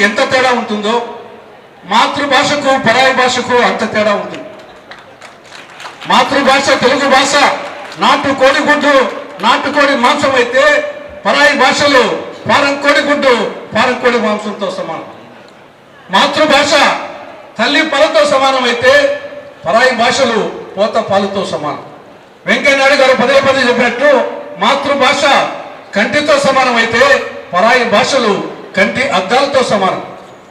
ఎంత తేడా ఉంటుందో మాతృభాషకు పరాయి భాషకు అంత తేడా ఉంటుంది. మాతృభాష తెలుగు భాష నాటుకోడి గుడ్డు నాటుకోడి మాంసం అయితే పరాయి భాషలు ఫారం కోడి గుడ్డు ఫారం కోడి మాంసంతో సమానం. మాతృభాష తల్లి పాలతో సమానం అయితే పరాయి భాషలు పోత పాలతో సమానం. వెంకయ్యనాయుడు గారు పదే పదే చెప్పినట్టు మాతృభాష కంటితో సమానం అయితే పరాయి భాషలు కంటి అద్దాలతో సమానం.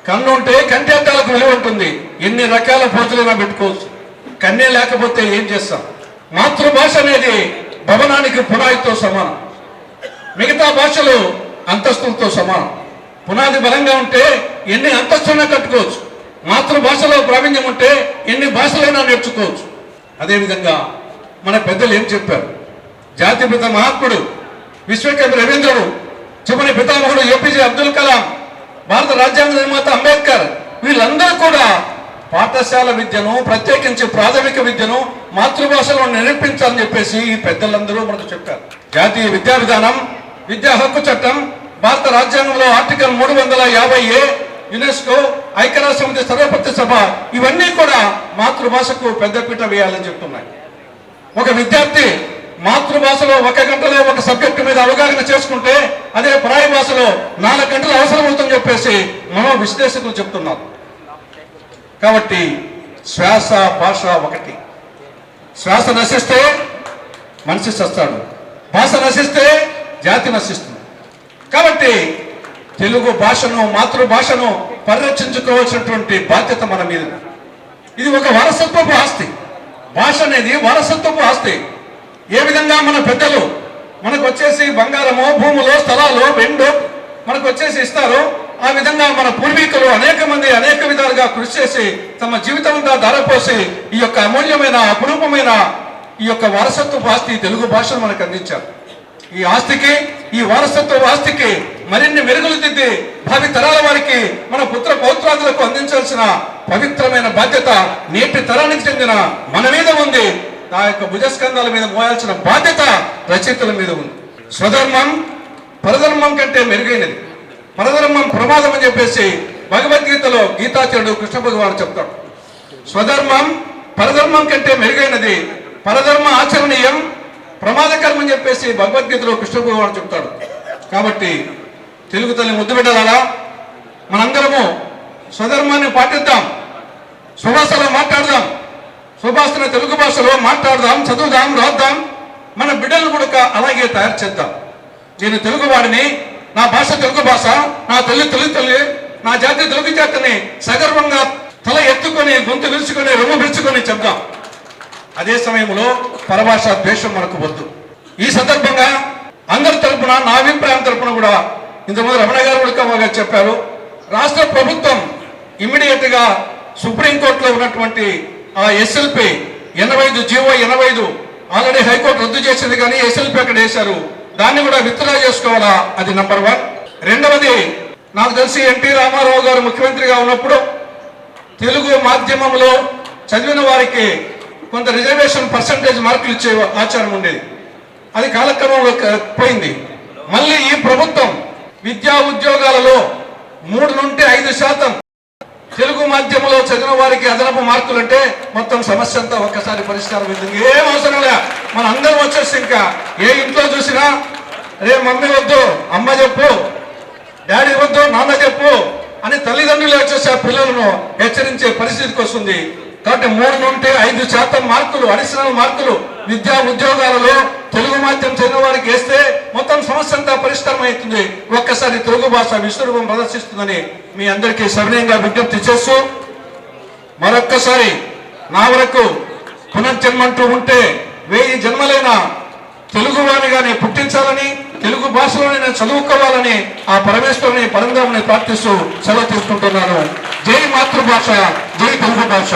కన్ను ఉంటే కంటి అద్దాలకు విలువ ఉంటుంది. ఎన్ని రకాల పోతులైనా పెట్టుకోవచ్చు. కన్నే లేకపోతే ఏం చేస్తాం? మాతృభాష అనేది భవనానికి పునాదితో సమానం. మిగతా భాషలు అంతస్తులతో సమానం. పునాది బలంగా ఉంటే ఎన్ని అంతస్తులైనా కట్టుకోవచ్చు. మాతృభాషలో ప్రావీణ్యం ఉంటే ఎన్ని భాషలైనా నేర్చుకోవచ్చు. అదేవిధంగా మన పెద్దలు ఏం చెప్పారు? జాతిపిత మహాత్ముడు విశ్వకవి రవీంద్రుడు, చివరి పితామహుడు ఏపీజే అబ్దుల్ కలాం, భారత రాజ్యాంగ నిర్మాత అంబేద్కర్ వీళ్ళందరూ కూడా పాఠశాల విద్యను ప్రత్యేకించి ప్రాథమిక విద్యను మాతృభాషలో నేర్పించాలని చెప్పేసి ఈ పెద్దలందరూ మనకు చెప్పారు. జాతీయ విద్యా విధానం, విద్యా హక్కు చట్టం, భారత రాజ్యాంగంలో ఆర్టికల్ 350A, యునెస్కో, ఐక్యరాజ్య సమితి సర్వపక్ష సభ ఇవన్నీ కూడా మాతృభాషకు పెద్దపీట వేయాలని చెప్తున్నాయి. ఒక విద్యార్థి మాతృభాషలో 1 గంటలో ఒక సబ్జెక్టు మీద అవగాహన చేసుకుంటే అదే పరాయి భాషలో 4 గంటలు అవసరం అవుతుందని చెప్పేసి మనో విశ్లేషకులు చెప్తున్నారు. కాబట్టి శ్వాస భాష ఒకటి. శ్వాస నశిస్తే మనిషి చస్తాడు, భాష నశిస్తే జాతి నశిస్తుంది. కాబట్టి తెలుగు భాషను మాతృభాషను పరిరక్షించుకోవాల్సినటువంటి బాధ్యత మన మీద. ఇది ఒక వారసత్వపు ఆస్తి. భాష అనేది వారసత్వపు ఆస్తి. ఏ విధంగా మన పెద్దలు మనకు వచ్చేసి బంగారమో భూములో స్థలాలు వెండు మనకు వచ్చేసి ఇస్తారో ఆ విధంగా మన పూర్వీకులు అనేక మంది అనేక విధాలుగా కృషి చేసి తమ జీవితం అంతా ధారపోసి ఈ యొక్క అమూల్యమైన అపురూపమైన ఈ యొక్క వారసత్వపు ఆస్తి తెలుగు భాషను మనకు అందించారు. ఈ ఆస్తికి ఈ వారసత్వ ఆస్తికి మరిన్ని మెరుగులు దిద్ది భావి తరాల వారికి మన పుత్ర పౌత్రాదులకు అందించాల్సిన పవిత్రమైన బాధ్యత నేటి తరానికి చెందిన మన మీద ఉంది. ఆ యొక్క భుజస్కంధాల మీద మోయాల్సిన బాధ్యత రచయితల మీద ఉంది. స్వధర్మం పరధర్మం కంటే మెరుగైనది, పరధర్మం ప్రమాదం అని చెప్పేసి భగవద్గీతలో గీతాచార్యుడు కృష్ణ భగవానుడు చెప్తాడు. స్వధర్మం పరధర్మం కంటే మెరుగైనది, పరధర్మ ఆచరణీయం, ప్రమాదకరం అని చెప్పేసి భగవద్గీతలో కృష్ణ భగవానుడు చెప్తాడు. కాబట్టి తెలుగు తల్లి ముద్దు బిడ్డలారా, మనందరము స్వధర్మాన్ని పాటిద్దాం, స్వభాషలో మాట్లాడదాం, స్వభాషను తెలుగు భాషలో మాట్లాడదాం, చదువుదాం, రాద్దాం. మన బిడ్డలను కూడా అలాగే తయారు చేద్దాం. నేను తెలుగు వాడిని, నా భాష తెలుగు భాష, నా తల్లి తల్లి, నా జాతి తెలుగు జాతిని సగర్వంగా తల ఎత్తుకొని గొంతు విరుచుకొని రొమ్ము విరుచుకొని చెప్దాం. అదే సమయంలో పరభాష ద్వేషం మనకు వద్దు. ఈ సందర్భంగా అందరి తరపున నా అభిప్రాయం తరపున కూడా ఇంతకుముందు రమణ గారు కూడా చెప్పారు, రాష్ట్ర ప్రభుత్వం ఇమ్మీడియట్ గా సుప్రీంకోర్టులో ఉన్నటువంటి ఆ ఎస్ఎల్పి 85 జీవో 85 ఆల్రెడీ హైకోర్టు రద్దు చేసింది, కానీ ఎస్ఎల్పి అక్కడ వేశారు. దాన్ని కూడా విత్డ్రా చేసుకోవాలా, అది నంబర్ 1. రెండవది, నాకు తెలిసి ఎన్టీ రామారావు గారు ముఖ్యమంత్రిగా ఉన్నప్పుడు తెలుగు మాధ్యమంలో చదివిన వారికి కొంత రిజర్వేషన్ పర్సంటేజ్ మార్కులు ఇచ్చే ఆచారం ఉండేది. అది కాలక్రమంలో పోయింది. మళ్ళీ ఈ ప్రభుత్వం విద్యా ఉద్యోగాలలో 3 నుండి 5% తెలుగు మాధ్యమంలో చదివిన వారికి అదనపు మార్కులు అంటే మొత్తం సమస్య అంతా ఒక్కసారి పరిష్కారం అవుతుంది. ఏం అవసరం లే, మన అందరం వచ్చేసి ఇంకా ఏ ఇంట్లో చూసినా రే మమ్మీ వద్దు అమ్మ చెప్పు, డాడీ వద్దు నాన్న చెప్పు అని తల్లిదండ్రులు వచ్చేసి ఆ పిల్లలను హెచ్చరించే పరిస్థితికి వస్తుంది. కాబట్టి 3 నుండి 5% మార్కులు అడిషనల్ మార్కులు విద్యా ఉద్యోగాలలో తెలుగు మాధ్యమం చదివిన వారికి వేస్తే మొత్తం సమస్య అంతా పరిష్కారం అవుతుంది. ఒక్కసారి తెలుగు భాష విశ్వరూపం ప్రదర్శిస్తుందని మీ అందరికీ సవినయంగా విజ్ఞప్తి చేస్తూ, మరొక్కసారి నా వరకు పునర్జన్మంటూ ఉంటే 1000 జన్మలైన తెలుగు వారిగానే పుట్టించాలని, తెలుగు భాషలోనే నేను చదువుకోవాలని ఆ పరమేశ్వరుని పరంధాముని ప్రార్థిస్తూ సెలవు తీసుకుంటున్నాను. జై మాతృభాష, జై తెలుగు భాష.